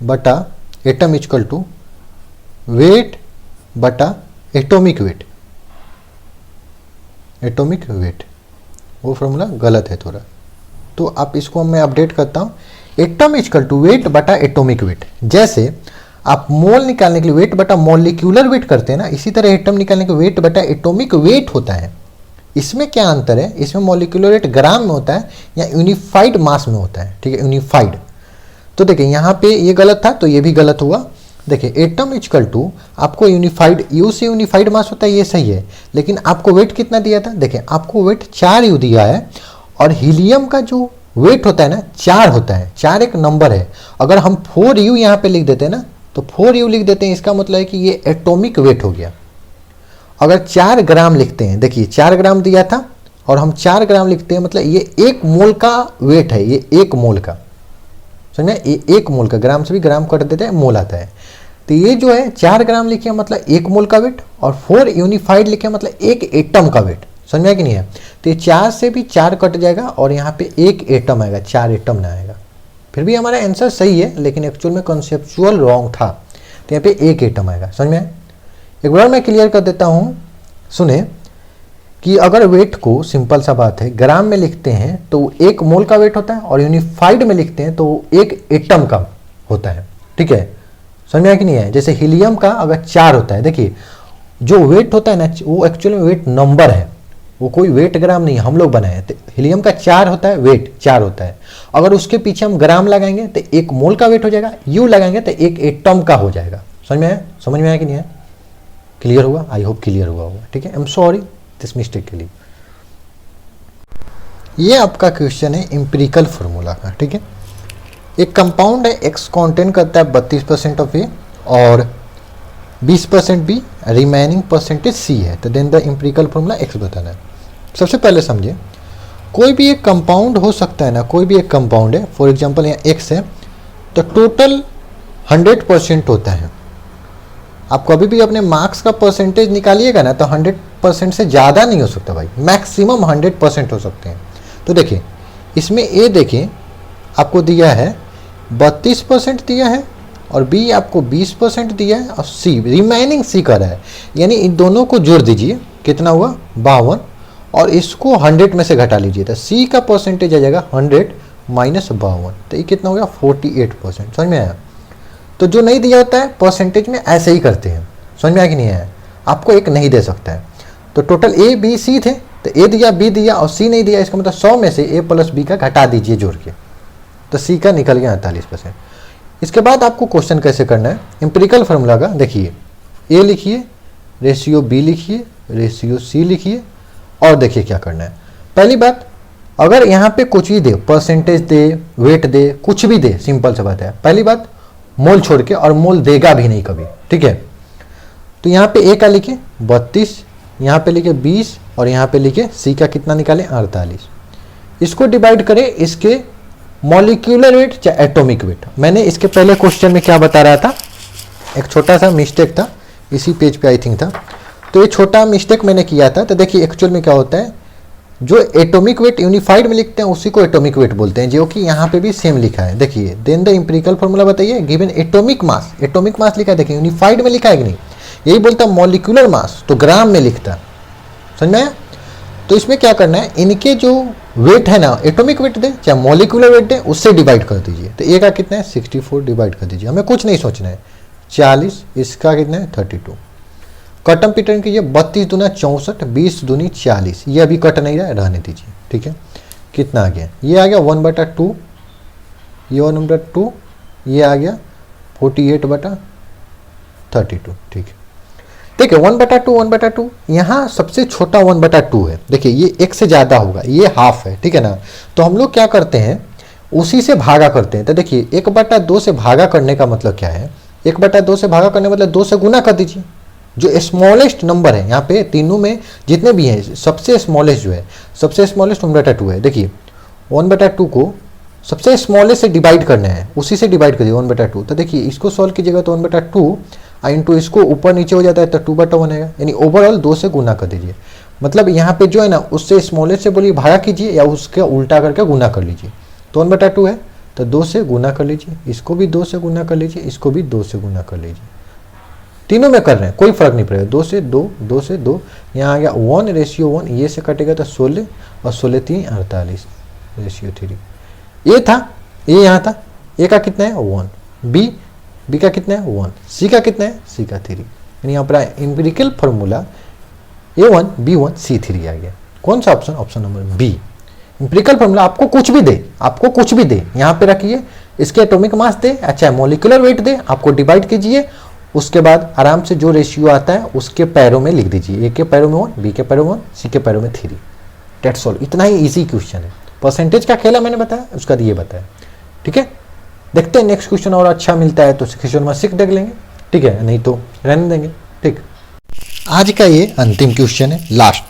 बटा एटम इक्वल टू वेट बटा एटॉमिक वेट, एटॉमिक वेट, वो फॉर्मूला गलत है थोड़ा, तो आप इसको मैं अपडेट करता हूँ, एटम इक्वल टू वेट बटा एटॉमिक वेट। जैसे आप मोल निकालने के लिए वेट बटा मॉलिक्यूलर वेट करते हैं ना, इसी तरह एटम निकालने के वेट बटा एटॉमिक वेट होता है। इसमें क्या अंतर है, इसमें मॉलिक्यूलर वेट ग्राम में होता है या यूनिफाइड मास में होता है, ठीक है, यूनिफाइड। तो देखिए यहाँ पे ये गलत था, तो ये भी गलत हुआ। देखिए एटम इक्वल टू आपको यूनिफाइड, यू से यूनिफाइड मास होता है, ये सही है, लेकिन आपको वेट कितना दिया था, देखिए आपको वेट 4 यू दिया है, और हीलियम का जो वेट होता है ना 4 होता है, 4 एक नंबर है। अगर हम 4U यहाँ पे लिख देते हैं ना, तो 4U लिख देते हैं, इसका मतलब है कि ये एटॉमिक वेट हो गया। अगर 4 ग्राम लिखते हैं, देखिए 4 ग्राम दिया था और हम 4 ग्राम लिखते हैं, मतलब ये 1 मोल का वेट है, ये 1 मोल का, समझे, ये 1 मोल का, ग्राम से भी ग्राम कट देते हैं, मोल आता है। तो ये जो है 4 ग्राम लिखे मतलब 1 मोल का वेट, और 4 यूनिफाइड लिखे मतलब 1 एटम का वेट, समझ में कि नहीं है। तो ये 4 से भी 4 कट जाएगा और यहाँ पे 1 एटम आएगा, 4 एटम ना आएगा। फिर भी हमारा आंसर सही है, लेकिन एक्चुअल में कॉन्सेप्चुअल रॉन्ग था, तो यहाँ पे 1 एटम आएगा, समझ में। एक बार मैं क्लियर कर देता हूँ, सुने कि अगर वेट को, सिंपल सा बात है, ग्राम में लिखते हैं तो 1 मोल का वेट होता है, और यूनिफाइड में लिखते हैं तो 1 एटम का होता है, ठीक है, समझ में कि नहीं है। जैसे हीलियम का अगर 4 होता है, देखिए जो वेट होता है ना, वो एक्चुअली में वेट नंबर है, वो कोई वेट ग्राम नहीं, हम लोग बनाए। तो हीलियम का 4 होता है, वेट 4 होता है, अगर उसके पीछे हम ग्राम लगाएंगे तो 1 मोल का वेट हो जाएगा, यू लगाएंगे तो 1 एटम का हो जाएगा, समझ में आया, समझ में आया कि नहीं है। क्लियर हुआ, आई होप क्लियर हुआ होगा, ठीक है। I am sorry this mistake के लिए। ये आपका क्वेश्चन है एम्पिरिकल फॉर्मूला का, ठीक है। एक कंपाउंड है, एक्स कंटेन करता है 32% ऑफ ए और 20% बी, रिमेनिंग परसेंटेज सी है, तो then the empirical formula X बताना है। सबसे पहले समझिए, कोई भी एक कंपाउंड हो सकता है ना, कोई भी एक कंपाउंड है, फॉर एग्जांपल यहाँ एक्स है, तो टोटल 100% होता है। आप कभी भी अपने मार्क्स का परसेंटेज निकालिएगा ना, तो 100% से ज़्यादा नहीं हो सकता भाई, मैक्सिमम 100% हो सकते हैं। तो देखिए इसमें ए देखिए आपको दिया है 32% दिया है, और बी आपको 20% दिया है, और सी रिमेनिंग सी कर रहा है, यानी इन दोनों को जोड़ दीजिए, कितना हुआ 52, और इसको 100 में से घटा लीजिए, तो सी का परसेंटेज आ जाएगा 100 माइनस 52, तो ये कितना हो गया 48%, समझ में आया। तो जो नहीं दिया होता है परसेंटेज में ऐसे ही करते हैं, समझ में आया कि नहीं आया, आपको एक नहीं दे सकता है। तो टोटल ए बी सी थे, तो ए दिया बी दिया और सी नहीं दिया, इसका मतलब 100 में से ए प्लस बी का घटा दीजिए जोड़ के, तो सी का निकल गया 48%। इसके बाद आपको क्वेश्चन कैसे करना है, एम्पिरिकल फार्मूला का देखिए, ए लिखिए, रेशियो बी लिखिए, रेशियो सी लिखिए, और देखिए क्या करना है। पहली बात, अगर यहाँ पे कुछ भी दे, परसेंटेज दे, वेट दे, कुछ भी दे, सिंपल सा बात है, पहली बात मोल छोड़ के, और मोल देगा भी नहीं कभी, ठीक है। तो यहाँ पे ए का लिखे 32, यहाँ पे लिखे 20, और यहाँ पे लिखे सी का कितना निकाले 48। इसको डिवाइड करें इसके मॉलिक्यूलर वेट या एटॉमिक वेट। मैंने इसके पहले क्वेश्चन में क्या बता रहा था, एक छोटा सा मिस्टेक था, इसी पेज पे आई थिंक था। तो ये छोटा मिस्टेक मैंने किया था। तो देखिए एक्चुअल में क्या होता है, जो एटॉमिक वेट यूनिफाइड में लिखते हैं उसी को एटॉमिक वेट बोलते हैं, जो कि यहाँ पे भी सेम लिखा है। देखिए देन द एम्पिरिकल फॉर्मूला बताइए, given atomic mass, atomic mass लिखा है, देखिए यूनिफाइड में लिखा है कि नहीं, यही बोलता मॉलिक्यूलर मास तो ग्राम में लिखता, समझ में आया। तो इसमें क्या करना है, इनके जो वेट है ना, एटॉमिक वेट दे चाहे मॉलिक्यूलर वेट दे, उससे डिवाइड कर दीजिए। तो ए का कितना है 64 डिवाइड कर दीजिए, हमें कुछ नहीं सोचना है। 40, इसका कितना है 32। कटम पिटन कीजिए, 32 दूना 64, 20 दूनी 40, ये अभी कट नहीं रहा है, रहने दीजिए, ठीक है। कितना आ गया, ये आ गया 1/2, ये 1/2, ये आ गया 48/32, ठीक है। देखिए 1/2 1/2, यहाँ सबसे छोटा 1/2 है। देखिए ये एक से ज़्यादा होगा, ये हाफ है, ठीक है ना। तो हम लोग क्या करते हैं, उसी से भागा करते हैं। तो देखिए 1/2 से भागा करने का मतलब क्या है, 1/2 से भागा करने मतलब 2 से गुना कर दीजिए। जो स्मॉलेस्ट नंबर है यहाँ पे तीनों में जितने भी हैं, सबसे स्मॉलेस्ट जो है, सबसे स्मॉलेस्ट 1/2 है। देखिए 1/2 को सबसे स्मॉलेस्ट से डिवाइड करना है, उसी से डिवाइड करिए 1/2। तो देखिए इसको सॉल्व कीजिएगा तो 1/2 इंटू इसको ऊपर नीचे हो जाता है तो 2/1 आएगा, यानी ओवरऑल 2 से गुना कर दीजिए। मतलब यहाँ पे जो है ना, उससे स्मॉलेस्ट से बोलिए भागा कीजिए या उसके उल्टा करके गुना कर लीजिए। तो 1/2 है तो 2 से गुना कर लीजिए, इसको भी 2 से गुना कर लीजिए, इसको भी 2 से गुना कर लीजिए। तीनों में कर रहे हैं, कोई फर्क नहीं पड़ेगा। 2 से 2, 2 से 2, यहाँ आ गया 1:1, ये से कटेगा तो 16 और 16 3 48 3। ए था, ए यहाँ था, ए का कितना है 1, बी का कितना है 1, सी का कितना है, सी का 3। यानी यहाँ पर empirical formula A1 B1 C3 आ गया। कौन सा option, option number B. Empirical formula आपको कुछ भी दे, आपको कुछ भी दे, यहाँ पे रखिए, इसके एटॉमिक मास दे, अच्छा मॉलिक्यूलर वेट दे, आपको डिवाइड कीजिए, उसके बाद आराम से जो रेशियो आता है उसके पैरों में लिख दीजिए। ए के पैरों में 1, बी के पैरों में 1, सी के पैरों में 3। डेट्स ऑल, इतना ही इजी क्वेश्चन है। परसेंटेज का खेला मैंने बताया, उसका ये बताया, ठीक है। देखते हैं नेक्स्ट क्वेश्चन और अच्छा मिलता है तो क्वेश्चन नंबर 6 देख लेंगे, ठीक है, नहीं तो रहने देंगे, ठीक। आज का ये अंतिम क्वेश्चन है, लास्ट,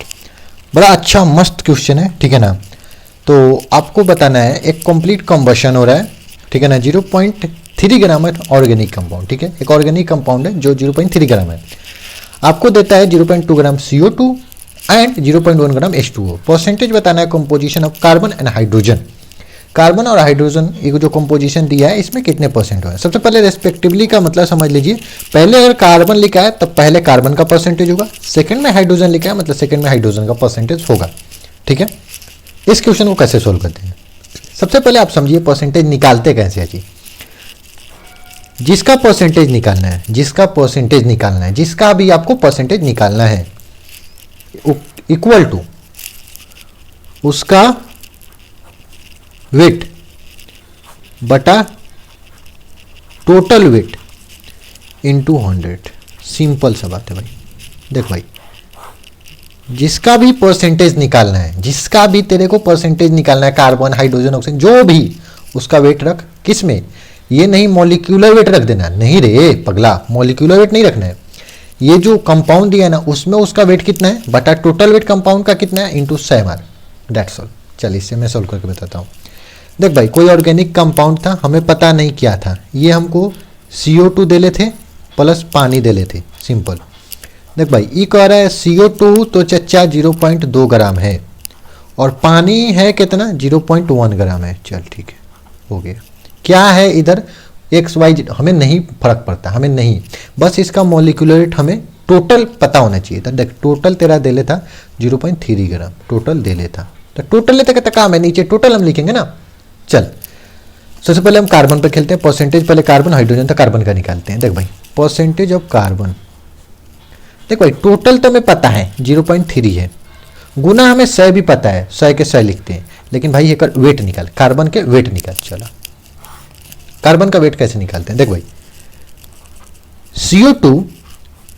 बड़ा अच्छा मस्त क्वेश्चन है, ठीक है ना। तो आपको बताना है एक कंप्लीट कंबशन हो रहा है, ठीक है ना, 0.3 ग्राम है ऑर्गेनिक कंपाउंड, ठीक है। एक ऑर्गेनिक कंपाउंड है जो 0.3 ग्राम है, आपको देता है 0.2 ग्राम CO2 and 0.1 gram H2O। Percentage बताना है composition of carbon and hydrogen. Carbon और हाइड्रोजन ये जो कंपोजिशन दिया है इसमें कितने परसेंट हुआ है। सबसे पहले रेस्पेक्टिवली का मतलब समझ लीजिए, पहले अगर कार्बन लिखा है तब पहले कार्बन का परसेंटेज होगा, सेकंड में हाइड्रोजन लिखा है मतलब सेकंड में हाइड्रोजन का परसेंटेज होगा, ठीक है। इस क्वेश्चन को कैसे सोल्व करते हैं, सबसे पहले आप समझिए परसेंटेज निकालते कैसे है जी। जिसका परसेंटेज निकालना है, जिसका परसेंटेज निकालना है, जिसका भी आपको परसेंटेज निकालना है, इक्वल टू उसका वेट बटा टोटल वेट इंटू 100। सिंपल सा बात है भाई। देख भाई, जिसका भी परसेंटेज निकालना है, जिसका भी तेरे को परसेंटेज निकालना है, कार्बन हाइड्रोजन ऑक्सीजन जो भी, उसका वेट रख किस में, ये नहीं मॉलिक्यूलर वेट रख देना, नहीं रे पगला, मॉलिक्यूलर वेट नहीं रखना है। ये जो कंपाउंड दिया है ना उसमें उसका वेट कितना है बटा टोटल वेट कंपाउंड का कितना है इंटू 7। That's all. चलिए इससे मैं सोल्व करके बताता हूँ। देख भाई, कोई ऑर्गेनिक कंपाउंड था, हमें पता नहीं क्या था, ये हमको CO2 दे ले थे प्लस पानी दे ले थे, सिंपल। देख भाई, ये कह रहा है CO2 तो चच्चा 0.2 ग्राम है और पानी है कितना 0.1 ग्राम है। चल ठीक है, हो गया। क्या है इधर XYZ हमें नहीं फर्क पड़ता, हमें नहीं, बस इसका मॉलिक्यूलर वेट हमें टोटल पता होना चाहिए था। देख टोटल तेरा दे लेता 0.3 ग्राम, टोटल दे लेता, तो टोटल लेते कहता काम है, नीचे टोटल हम लिखेंगे ना। चल सबसे पहले हम कार्बन पर खेलते हैं। परसेंटेज पहले कार्बन हाइड्रोजन था, कार्बन का निकालते हैं। देख भाई, परसेंटेज ऑफ कार्बन, देख भाई टोटल तो हमें पता है 0.3 है, गुना हमें 100 भी पता है, 100 के 100 लिखते हैं, लेकिन भाई एक वेट निकाल, कार्बन के वेट निकाल। चला, कार्बन का वेट कैसे निकालते हैं, देख भाई CO2,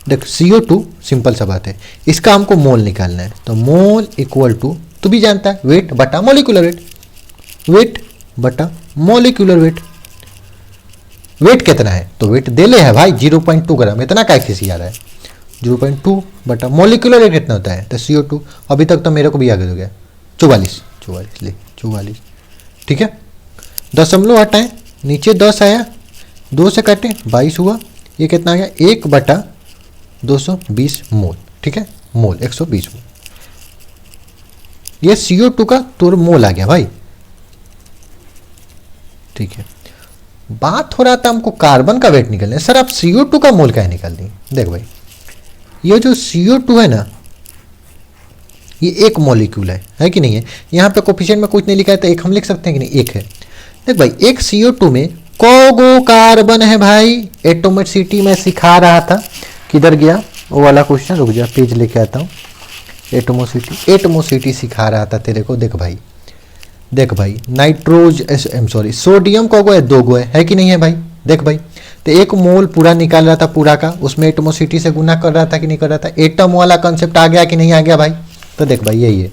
देख CO2 सिंपल सा बात है, इसका हमको मोल निकालना है, तो मोल इक्वल टू, तू भी जानता है, वेट बटा मॉलिक्यूलर वेट, वेट बटा मॉलिक्यूलर वेट। वेट कितना है तो वेट दे ले है भाई 0.2 ग्राम, इतना काय खिसी आ रहा है, 0.2 बटा मॉलिक्यूलर वेट कितना होता है तो CO2, अभी तक तो मेरे को भी आगे हो गया 44 ले 44, ठीक है। दशमलव हटाएं, नीचे 10 आया, 2 से काटे 22 हुआ, ये कितना आ गया 1/220 मोल। ठीक है, मोल 120 मोल। ये CO2 का तुर मोल आ गया भाई, ठीक है। बात हो रहा था हमको कार्बन का वेट निकलना है, सर आप CO2 का मोल क्या निकाल दी। देख भाई, ये जो CO2 है ना, ये एक मॉलिक्यूल है कि नहीं है। यहाँ पे कोफिशिएंट में कुछ नहीं लिखा है तो एक हम लिख सकते हैं कि नहीं, एक है। देख भाई, एक CO2 में कोगो कार्बन है भाई। एटोमिसिटी में सिखा रहा था, किधर गया वो वाला क्वेश्चन, रुक जा पेज लेके आता हूँ। एटमोसिटी सिखा रहा था तेरे को। देख भाई सोडियम को है, 2 गो है कि नहीं है भाई। देख भाई, तो एक मोल पूरा निकाल रहा था पूरा का, उसमें एटमोसिटी से गुना कर रहा था कि नहीं कर रहा था। एटम वाला कंसेप्ट आ गया कि नहीं आ गया भाई। तो देख भाई, यही है,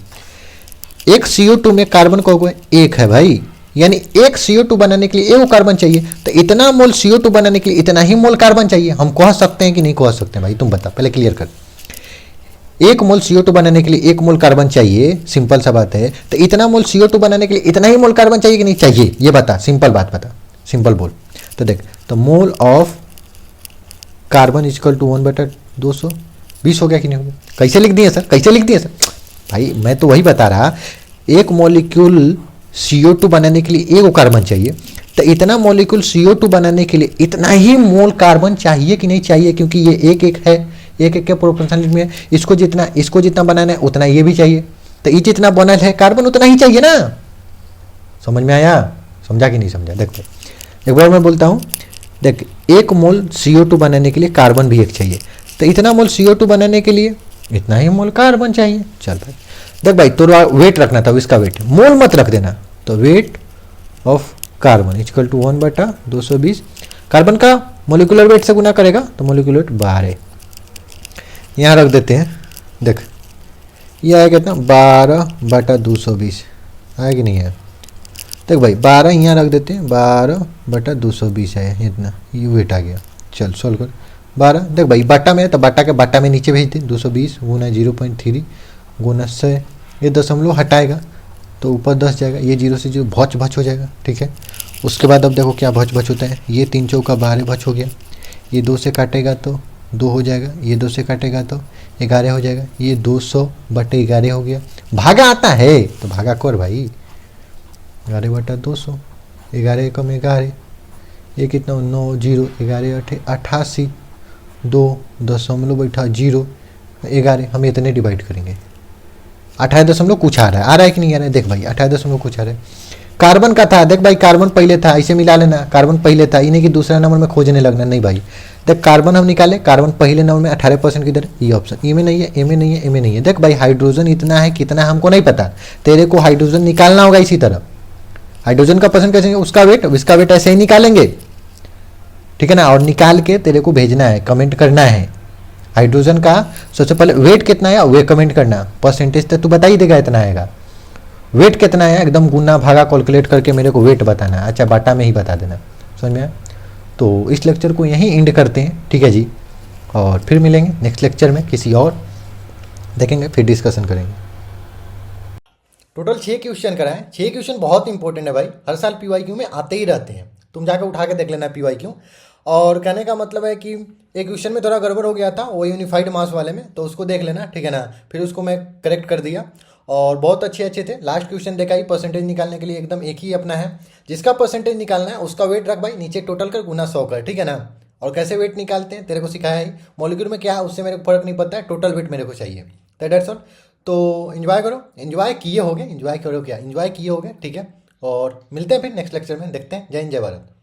एक CO2 में कार्बन को है, एक है भाई, यानी एक CO2 बनाने के लिए एक कार्बन चाहिए। तो इतना मोल CO2 बनाने के लिए इतना ही मोल कार्बन चाहिए। हम कह सकते हैं कि नहीं कह सकते हैं भाई, तुम बता, पहले क्लियर कर। एक मोल CO2 बनाने के लिए एक मोल कार्बन चाहिए, सिंपल सा बात है। तो इतना मोल CO2 बनाने के लिए इतना ही मोल कार्बन चाहिए कि नहीं चाहिए, ये बता, सिंपल बात बता, सिंपल बोल। तो देख, तो mole of carbon equal to 1/220 हो गया कि नहीं हो गया। कैसे लिख दिए सर, कैसे लिख दिए सर भाई, मैं तो वही बता रहा, एक मॉलिक्यूल CO2 बनाने के लिए एक कार्बन चाहिए, तो इतना मॉलिक्यूल CO2 बनाने के लिए इतना ही मोल कार्बन चाहिए कि नहीं चाहिए, क्योंकि ये एक एक है, एक एक के प्रोपोर्शनल में है। इसको जितना बनाना है उतना ये भी चाहिए, तो ये जितना बना है कार्बन उतना ही चाहिए ना। समझ में आया, समझा कि नहीं समझा। देख एक बार मैं बोलता हूँ, देख एक मोल CO2 बनाने के लिए कार्बन भी एक चाहिए, तो इतना मोल CO2 बनाने के लिए इतना ही मोल कार्बन चाहिए। चल भाई, देख भाई, तो वेट रखना था, इसका वेट मोल मत रख देना। तो weight of carbon equal to 1/220, carbon का मोलिकुलर वेट से गुना करेगा तो मोलिकुलर वेट 12 यहाँ रख देते हैं। देख ये आया कितना, 12/220 आया कि नहीं है। देख भाई, 12 यहाँ रख देते हैं, 12/220 है इतना, ये वेट आ गया। चल सोल्व कर, 12। देख भाई, बाटा में है तो बाटा के बाटा में नीचे भेज दे, 220 गुना 0.3 गुना 100, ये दशमलव हटाएगा तो ऊपर 10 जाएगा, ये 0 से 0 भच भच हो जाएगा, ठीक है। उसके बाद अब देखो क्या भच भच होता है, ये 3 चौका 12 भच हो गया, ये 2 से काटेगा तो 2 हो जाएगा, ये 2 से काटेगा तो 11 हो जाएगा, ये 200/11 हो गया। भागा आता है तो भागा कर भाई, 11/200, 11 एकम 11, ये कितना 9 0 11 88 2.0 11, हम इतने डिवाइड करेंगे। 28 कुछ आ रहा है कि नहीं आ रहा है। देख भाई, 28 कुछ आ रहा है। कार्बन का था, देख भाई कार्बन पहले था, ऐसे मिला लेना, कार्बन पहले था, इन्हें कि दूसरा नंबर में खोजने लगना, नहीं भाई। देख कार्बन हम निकाले, कार्बन पहले नंबर में 18% किधर, ये ऑप्शन, ई में नहीं है, ए में नहीं है, ए में नहीं है। देख भाई, हाइड्रोजन इतना है, कितना हमको नहीं पता, तेरे को हाइड्रोजन निकालना होगा। इसी तरह हाइड्रोजन का परसेंट कैसे, उसका वेट, इसका वेट ऐसे ही निकालेंगे, ठीक है ना। और निकाल के तेरे को भेजना है, कमेंट करना है हाइड्रोजन का सबसे पहले वेट कितना है, वे कमेंट करना। परसेंटेज तो तू बता ही देगा इतना आएगा, वेट कितना है एकदम गुना भागा कैलकुलेट करके मेरे को वेट बताना है। अच्छा, बाटा में ही बता देना, समझ में आया। तो इस लेक्चर को यहीं एंड करते हैं, ठीक है जी, और फिर मिलेंगे नेक्स्ट लेक्चर में, किसी और देखेंगे, फिर डिस्कशन करेंगे। टोटल 6 क्वेश्चन कराएं, 6 क्वेश्चन बहुत इंपॉर्टेंट है भाई, हर साल PYQ में आते ही रहते हैं, तुम जाकर उठा के देख लेना PYQ। और कहने का मतलब है कि एक क्वेश्चन में थोड़ा गड़बड़ हो गया था, वो यूनिफाइड मास वाले में, तो उसको देख लेना, ठीक है ना। फिर उसको मैं करेक्ट कर दिया, और बहुत अच्छे थे। लास्ट क्वेश्चन देखा ही, परसेंटेज निकालने के लिए एकदम एक ही अपना है, जिसका परसेंटेज निकालना है उसका वेट रख भाई, नीचे टोटल कर गुना 100 कर, ठीक है ना। और कैसे वेट निकालते हैं तेरे को सिखाया ही, मॉलिक्यूल में क्या है उससे मेरे को फर्क नहीं पड़ता है, टोटल वेट मेरे को चाहिए। That's all. तो एंजॉय करो, एंजॉय किए होगे, एंजॉय करो क्या, एंजॉय किए होगे, ठीक है। और मिलते हैं फिर नेक्स्ट लेक्चर में, देखते हैं। जय हिंद, जय भारत।